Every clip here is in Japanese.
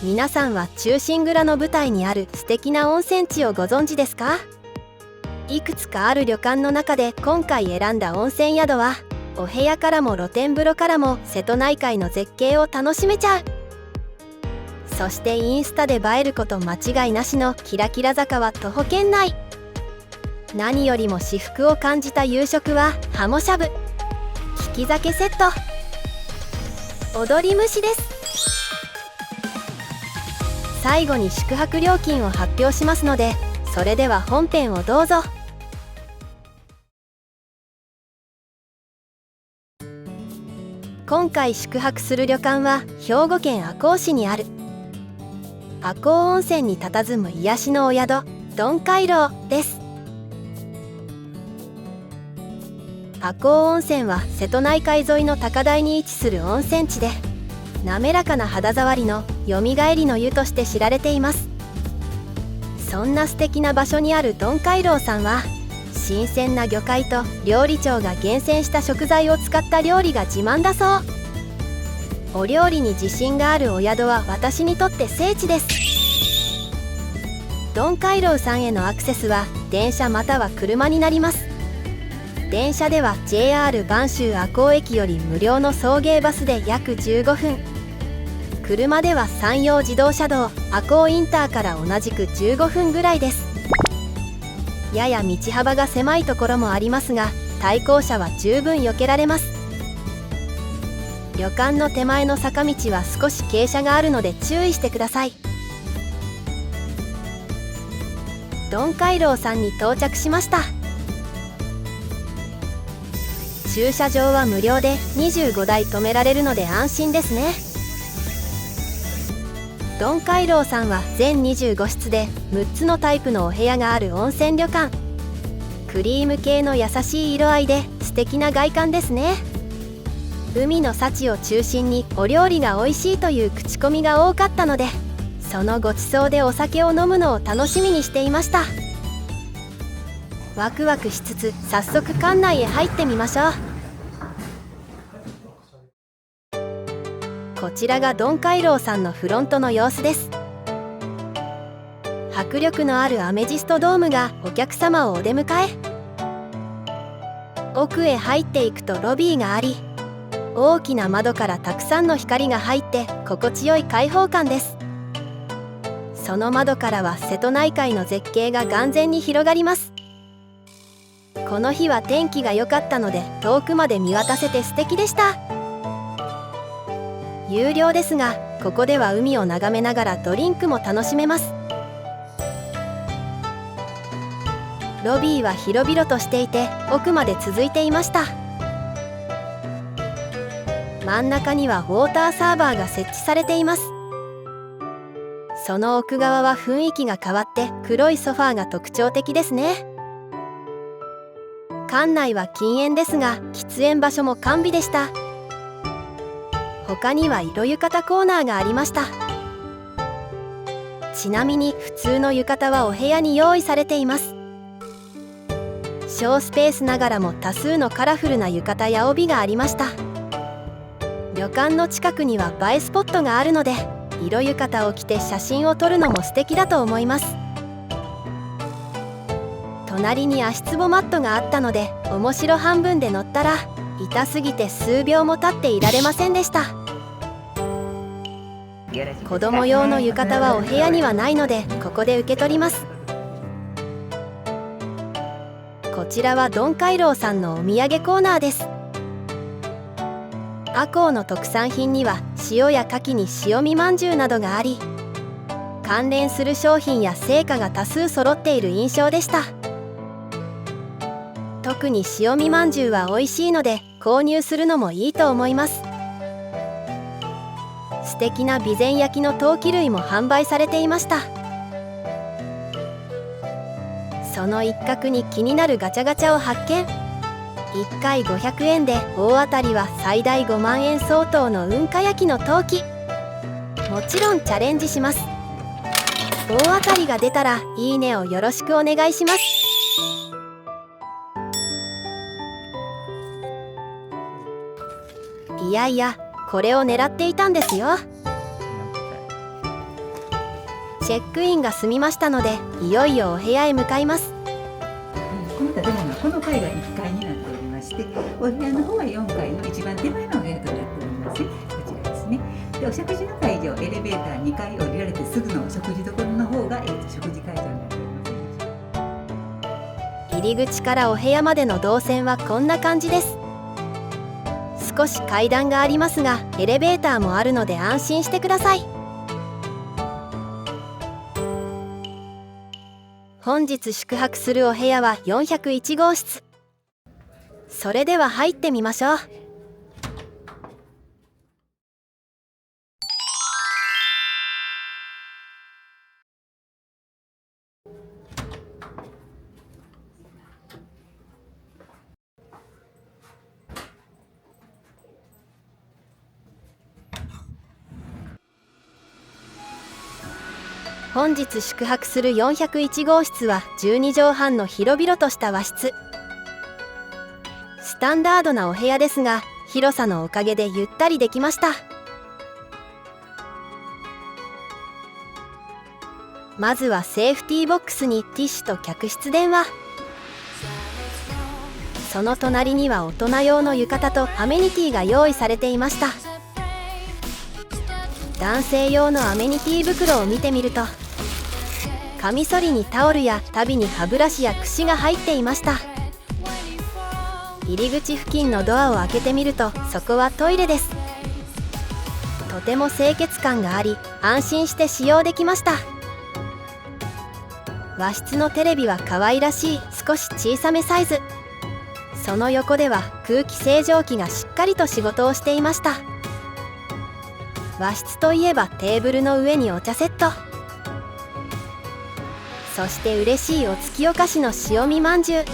皆さんは忠臣蔵の舞台にある素敵な温泉地をご存知ですか？いくつかある旅館の中で今回選んだ温泉宿は、お部屋からも露天風呂からも瀬戸内海の絶景を楽しめちゃう。そしてインスタで映えること間違いなしのキラキラ坂は徒歩圏内。何よりも至福を感じた夕食はハモしゃぶ、利き酒セット、踊り蒸しです。最後に宿泊料金を発表しますので、それでは本編をどうぞ。今回宿泊する旅館は兵庫県赤穂市にある赤穂温泉に佇む癒しのお宿、鈍海楼です。赤穂温泉は瀬戸内海沿いの高台に位置する温泉地で、滑らかな肌触りのよみがえりの湯として知られています。そんな素敵な場所にある鈍海楼さんは、新鮮な魚介と料理長が厳選した食材を使った料理が自慢だそう。お料理に自信があるお宿は私にとって聖地です。鈍海楼さんへのアクセスは電車または車になります。電車では JR 播州赤穂駅より無料の送迎バスで約15分、車では山陽自動車道赤穂インターから同じく15分ぐらいです。やや道幅が狭いところもありますが、対向車は十分避けられます。旅館の手前の坂道は少し傾斜があるので注意してください。鈍海楼さんに到着しました。駐車場は無料で25台止められるので安心ですね。鈍海楼さんは全25室で6つのタイプのお部屋がある温泉旅館。クリーム系の優しい色合いで素敵な外観ですね。海の幸を中心にお料理が美味しいという口コミが多かったので、そのごちそうでお酒を飲むのを楽しみにしていました。ワクワクしつつ早速館内へ入ってみましょう。こちらが鈍海楼さんのフロントの様子です。迫力のあるアメジストドームがお客様をお出迎え。奥へ入っていくとロビーがあり、大きな窓からたくさんの光が入って心地よい開放感です。その窓からは瀬戸内海の絶景が眼前に広がります。この日は天気が良かったので遠くまで見渡せて素敵でした。有料ですが、ここでは海を眺めながらドリンクも楽しめます。ロビーは広々としていて奥まで続いていました。真ん中にはウォーターサーバーが設置されています。その奥側は雰囲気が変わって黒いソファーが特徴的ですね。館内は禁煙ですが、喫煙場所も完備でした。他には色浴衣コーナーがありました。ちなみに普通の浴衣はお部屋に用意されています。小スペースながらも多数のカラフルな浴衣や帯がありました。旅館の近くには映えスポットがあるので、色浴衣を着て写真を撮るのも素敵だと思います。隣に足つぼマットがあったので、面白半分で乗ったら痛すぎて数秒も立っていられませんでした。子供用の浴衣はお部屋にはないので、ここで受け取ります。こちらは鈍海楼さんのお土産コーナーです。赤穂の特産品には塩や牡蠣に塩味まんじゅうなどがあり、関連する商品や成果が多数揃っている印象でした。特に塩味まんじゅうは美味しいので購入するのもいいと思います。素敵な備前焼の陶器類も販売されていました。その一角に気になるガチャガチャを発見。1回500円で大当たりは最大5万円相当の運火焼きの陶器。もちろんチャレンジします。大当たりが出たらいいねをよろしくお願いします。いやいや、これを狙っていたんですよ。チェックインが済みましたので、いよいよお部屋へ向かいます。この建物、この階が1階になっておりまして、お部屋の方は4階の一番手前のお部屋となっております。こちらですね。で、お食事の会場、エレベーター2階降りられてすぐのお食事処の方が、食事会場になっております。入り口からお部屋までの動線はこんな感じです。少し階段がありますが、エレベーターもあるので安心してください。本日宿泊するお部屋は401号室。それでは入ってみましょう。本日宿泊する401号室は12畳半の広々とした和室。スタンダードなお部屋ですが、広さのおかげでゆったりできました。まずはセーフティーボックスにティッシュと客室電話、その隣には大人用の浴衣とアメニティが用意されていました。男性用のアメニティ袋を見てみると、カミソリにタオルや足袋に歯ブラシや櫛が入っていました。入り口付近のドアを開けてみると、そこはトイレです。とても清潔感があり、安心して使用できました。和室のテレビは可愛らしい少し小さめサイズ。その横では空気清浄機がしっかりと仕事をしていました。和室といえばテーブルの上にお茶セット、そして嬉しいお月お菓子の塩見まんじゅう。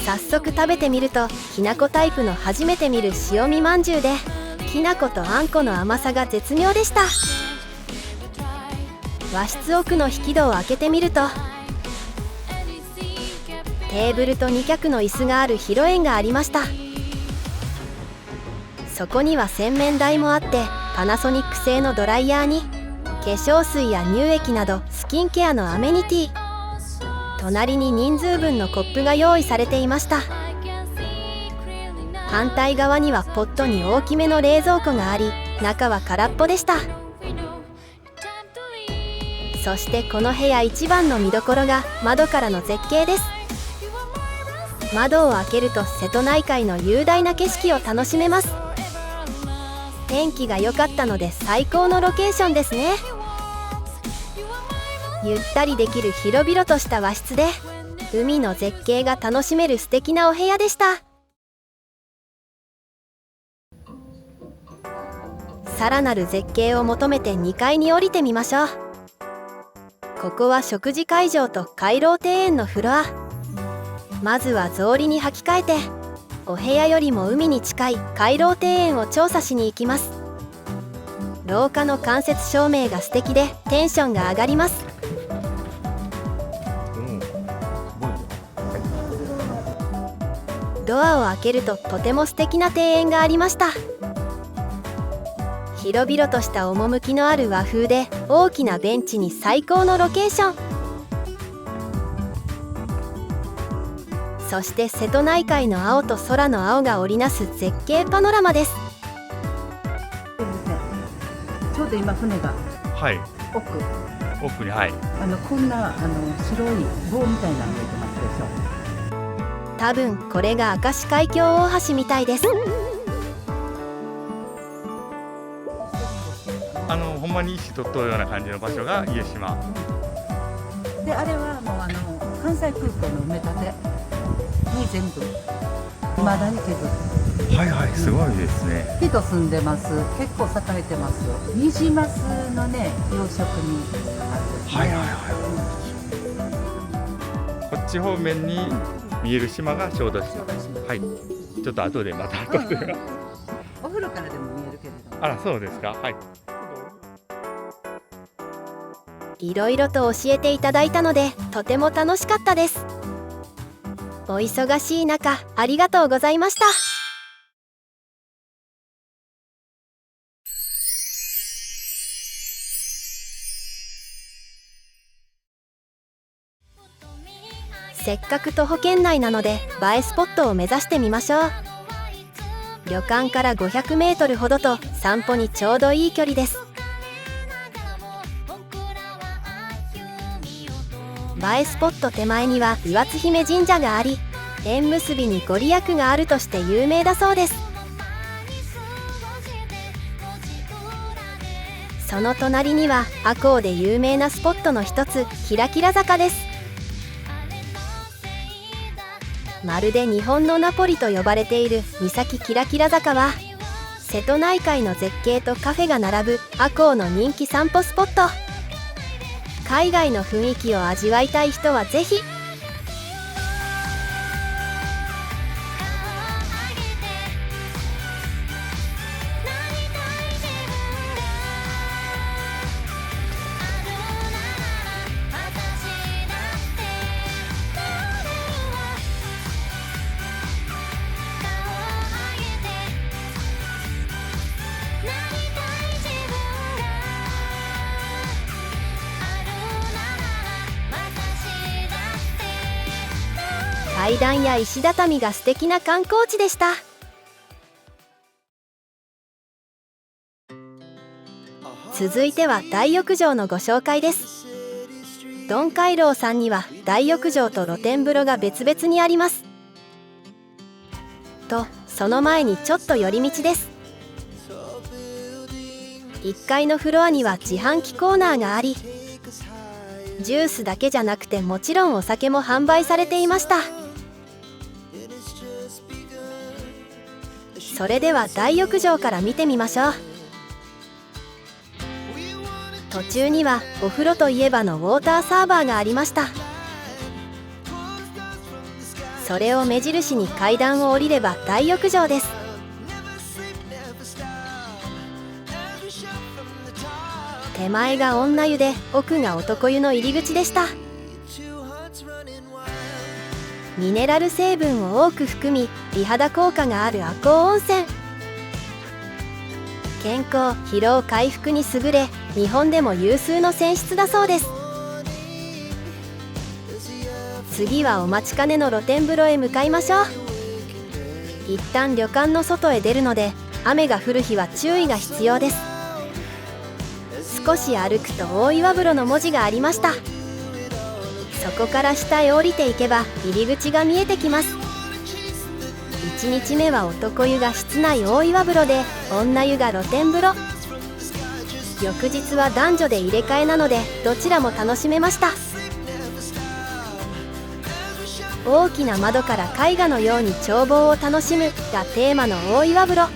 早速食べてみると、きなこタイプの初めて見る塩見まんじゅうで、きな粉とあんこの甘さが絶妙でした。和室奥の引き戸を開けてみると、テーブルと2脚の椅子がある広縁がありました。そこには洗面台もあって、パナソニック製のドライヤーに化粧水や乳液などスキンケアのアメニティ、隣に人数分のコップが用意されていました。反対側にはポットに大きめの冷蔵庫があり、中は空っぽでした。そしてこの部屋一番の見どころが窓からの絶景です。窓を開けると瀬戸内海の雄大な景色を楽しめます。天気が良かったので最高のロケーションですね。ゆったりできる広々とした和室で、海の絶景が楽しめる素敵なお部屋でした。さらなる絶景を求めて2階に降りてみましょう。ここは食事会場と回廊庭園のフロア。まずは草履に履き替えて、お部屋よりも海に近い回廊庭園を調査しに行きます。廊下の間接照明が素敵でテンションが上がります。ドアを開けるととても素敵な庭園がありました。広々とした趣のある和風で、大きなベンチに最高のロケーション。そして瀬戸内海の青と空の青が織りなす絶景パノラマです。ちょうど今船が奥に、はい、こんな白い棒みたいなのが出てますでしょ。多分これが明石海峡大橋みたいです。ほんまに石取っとるような感じの場所が家島で、あれはもう関西空港の埋め立てに全部未だに削って、はいはい、すごいですね。人住んでます。結構栄えてます。ニジマスのね養殖に盛んですね。はいはいはい。こっち方面に見える島が小豆島。はい。ちょっと後でまた後で。お風呂からでも見えるけれども。あら、そうですか。はい。いろいろと教えていただいたので、とても楽しかったです。お忙しい中、ありがとうございました。せっかく徒歩圏内なので映えスポットを目指してみましょう。旅館から500メートルほどと散歩にちょうどいい距離です。映えスポット手前には岩津姫神社があり、縁結びにご利益があるとして有名だそうです。その隣には赤穂で有名なスポットの一つ、キラキラ坂です。まるで日本のナポリと呼ばれている三崎キラキラ坂は、瀬戸内海の絶景とカフェが並ぶ赤穂の人気散歩スポット。海外の雰囲気を味わいたい人はぜひ。階段や石畳が素敵な観光地でした。続いては大浴場のご紹介です。ドンカイロウさんには大浴場と露天風呂が別々にあります。と、その前にちょっと寄り道です。1階のフロアには自販機コーナーがあり、ジュースだけじゃなくてもちろんお酒も販売されていました。それでは大浴場から見てみましょう。途中にはお風呂といえばのウォーターサーバーがありました。それを目印に階段を降りれば大浴場です。手前が女湯で奥が男湯の入り口でした。ミネラル成分を多く含み美肌効果がある赤穂温泉。健康・疲労回復に優れ、日本でも有数の泉質だそうです。次はお待ちかねの露天風呂へ向かいましょう。一旦旅館の外へ出るので、雨が降る日は注意が必要です。少し歩くと大岩風呂の文字がありました。そこから下へ降りていけば入り口が見えてきます。1日目は男湯が室内大岩風呂で、女湯が露天風呂。翌日は男女で入れ替えなのでどちらも楽しめました。大きな窓から絵画のように眺望を楽しむがテーマの大岩風呂。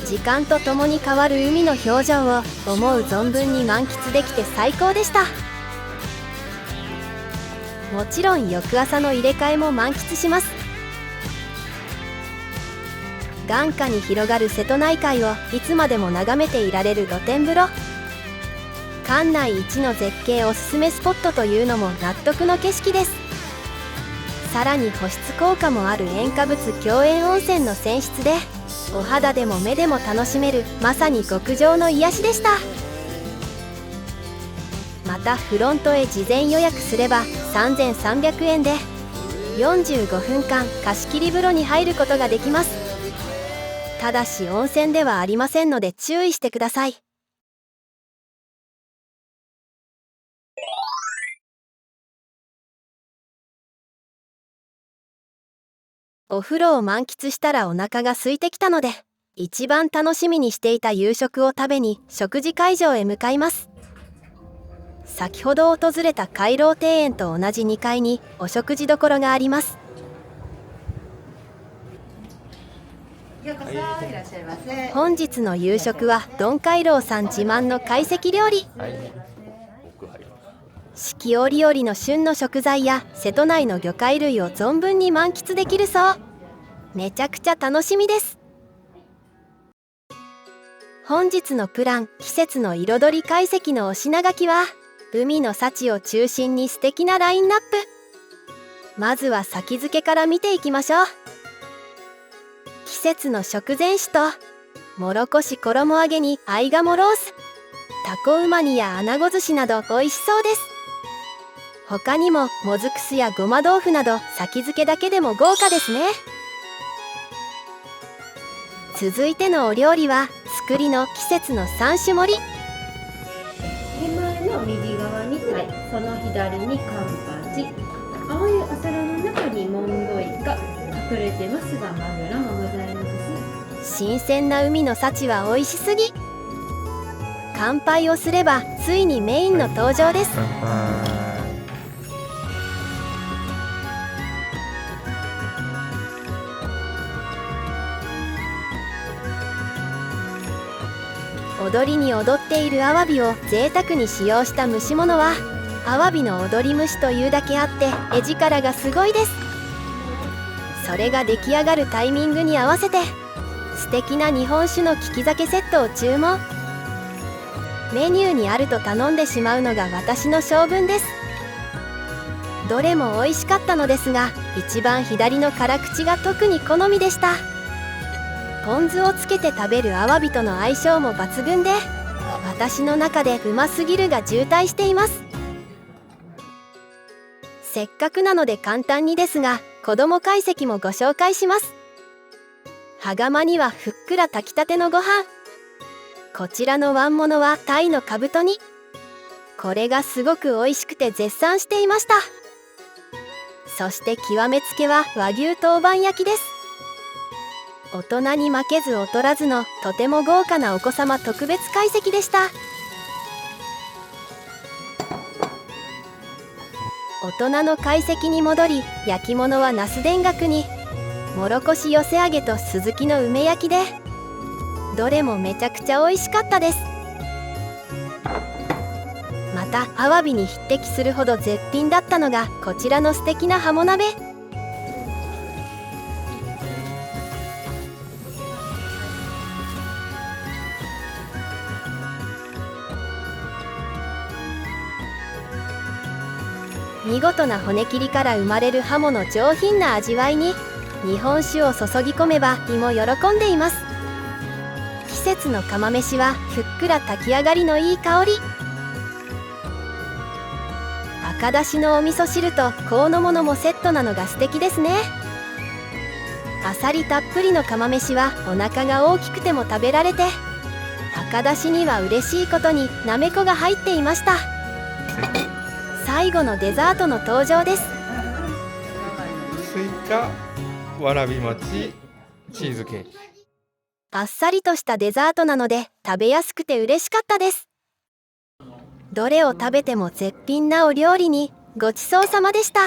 時間とともに変わる海の表情を思う存分に満喫できて最高でした。もちろん翌朝の入れ替えも満喫します。眼下に広がる瀬戸内海をいつまでも眺めていられる露天風呂。館内一の絶景おすすめスポットというのも納得の景色です。さらに保湿効果もある塩化物強塩温泉の泉質で、お肌でも目でも楽しめるまさに極上の癒しでした。またフロントへ事前予約すれば3300円で45分間貸し切り風呂に入ることができます。ただし温泉ではありませんので注意してください。お風呂を満喫したらお腹が空いてきたので、一番楽しみにしていた夕食を食べに食事会場へ向かいます。先ほど訪れた回廊庭園と同じ2階にお食事処があります。ようこそいらっしゃいませ。本日の夕食はドンカイロウさん自慢の懐石料理。四季折々の旬の食材や瀬戸内の魚介類を存分に満喫できるそう。めちゃくちゃ楽しみです。本日のプラン、季節の彩り懐石のお品書きは海の幸を中心に素敵なラインナップ。まずは先付けから見ていきましょう。季節の食前酒ともろこし衣揚げに合鴨ロース、タコうま煮や穴子寿司など美味しそうです。他にももずく酢やごま豆腐など先付けだけでも豪華ですね。続いてのお料理は作りの季節の3種盛り。手前の右側に鯛、その左にカンパチ、青いお皿の中にモンゴウイカ、隠れてますがマグロもございます。新鮮な海の幸は美味しすぎ。乾杯をすればついにメインの登場です。乾杯。踊りに踊っているアワビを贅沢に使用した蒸し物はアワビの踊り蒸しというだけあって絵力がすごいです。それが出来上がるタイミングに合わせて素敵な日本酒の利き酒セットを注文。メニューにあると頼んでしまうのが私の性分です。どれも美味しかったのですが一番左の辛口が特に好みでした。ポン酢をつけて食べるアワビとの相性も抜群で私の中でうますぎるが渋滞しています。せっかくなので簡単にですが子供懐石もご紹介します。羽釜にはふっくら炊きたてのご飯。こちらの椀物はタイのかぶと煮。これがすごく美味しくて絶賛していました。そして極めつけは和牛陶板焼きです。大人に負けず劣らずのとても豪華なお子様特別会席でした。大人の会席に戻り焼き物は那須田楽にもろこし寄せ揚げとスズキの梅焼きでどれもめちゃくちゃ美味しかったです。またアワビに匹敵するほど絶品だったのがこちらの素敵なハモ鍋。見事な骨切りから生まれるハモの上品な味わいに日本酒を注ぎ込めば胃も喜んでいます。季節の釜飯はふっくら炊き上がりのいい香り。赤だしのお味噌汁と香の物もセットなのが素敵ですね。あさりたっぷりの釜飯はお腹が大きくても食べられて赤だしには嬉しいことになめこが入っていました。最後のデザートの登場です。スイカ、わらび餅、チーズケーキ。あっさりとしたデザートなので食べやすくて嬉しかったです。どれを食べても絶品なお料理にごちそうさまでした。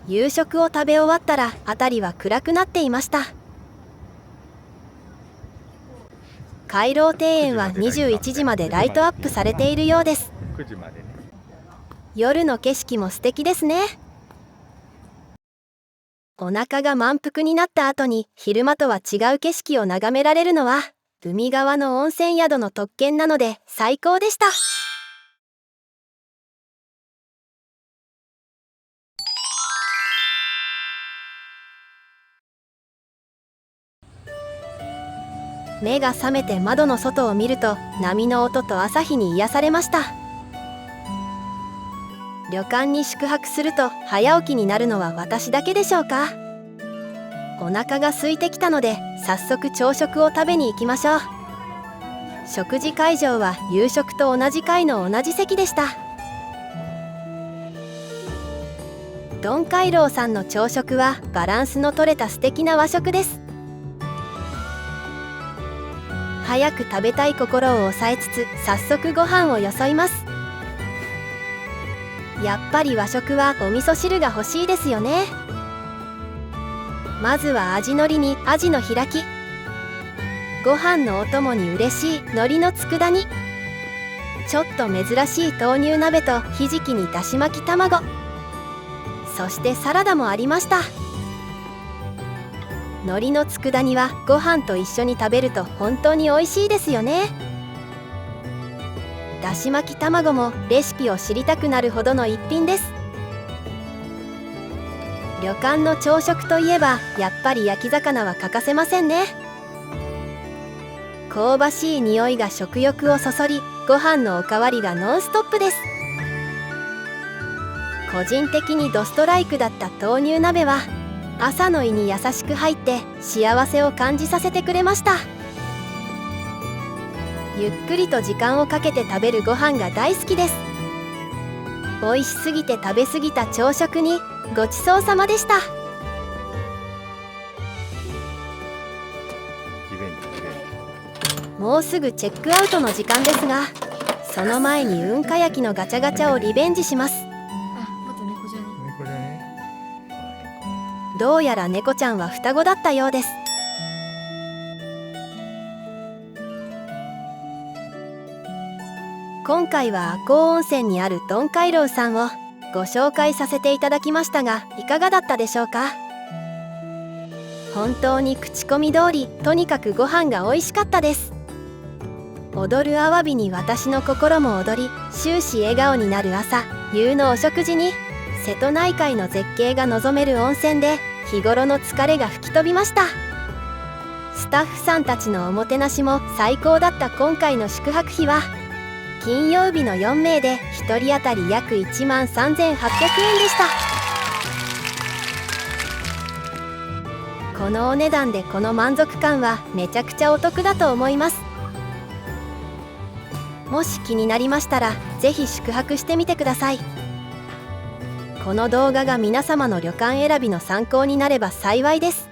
夕食を食べ終わったら辺りは暗くなっていました。回廊庭園は21時までライトアップされているようです。9時までね。夜の景色も素敵ですね。お腹が満腹になった後に昼間とは違う景色を眺められるのは海側の温泉宿の特権なので最高でした。目が覚めて窓の外を見ると波の音と朝日に癒されました。旅館に宿泊すると早起きになるのは私だけでしょうか。お腹が空いてきたので早速朝食を食べに行きましょう。食事会場は夕食と同じ階の同じ席でした。ドンカイロウさんの朝食はバランスの取れた素敵な和食です。早く食べたい心を抑えつつ早速ご飯をよそいます。やっぱり和食はお味噌汁が欲しいですよね。まずは味のりにアジの開き、ご飯のお供に嬉しい海苔の佃煮、ちょっと珍しい豆乳鍋とひじきにだし巻き卵、そしてサラダもありました。海苔の佃煮はご飯と一緒に食べると本当に美味しいですよね。だし巻き卵もレシピを知りたくなるほどの一品です。旅館の朝食といえばやっぱり焼き魚は欠かせませんね。香ばしい匂いが食欲をそそり、ご飯のおかわりがノンストップです。個人的にドストライクだった豆乳鍋は朝の胃に優しく入って幸せを感じさせてくれました。ゆっくりと時間をかけて食べるご飯が大好きです。美味しすぎて食べ過ぎた朝食にごちそうさまでした。もうすぐチェックアウトの時間ですが、その前にうんか焼きのガチャガチャをリベンジします。どうやら猫ちゃんは双子だったようです。今回は赤穂温泉にあるトンカイロウさんをご紹介させていただきましたが、いかがだったでしょうか。本当に口コミ通り、とにかくご飯が美味しかったです。踊るアワビに私の心も踊り、終始笑顔になる朝夕のお食事に、瀬戸内海の絶景が望める温泉で日頃の疲れが吹き飛びました。スタッフさんたちのおもてなしも最高だった今回の宿泊費は、金曜日の4名で1人当たり約1万3800円でした。このお値段でこの満足感はめちゃくちゃお得だと思います。もし気になりましたらぜひ宿泊してみてください。この動画が皆様の旅館選びの参考になれば幸いです。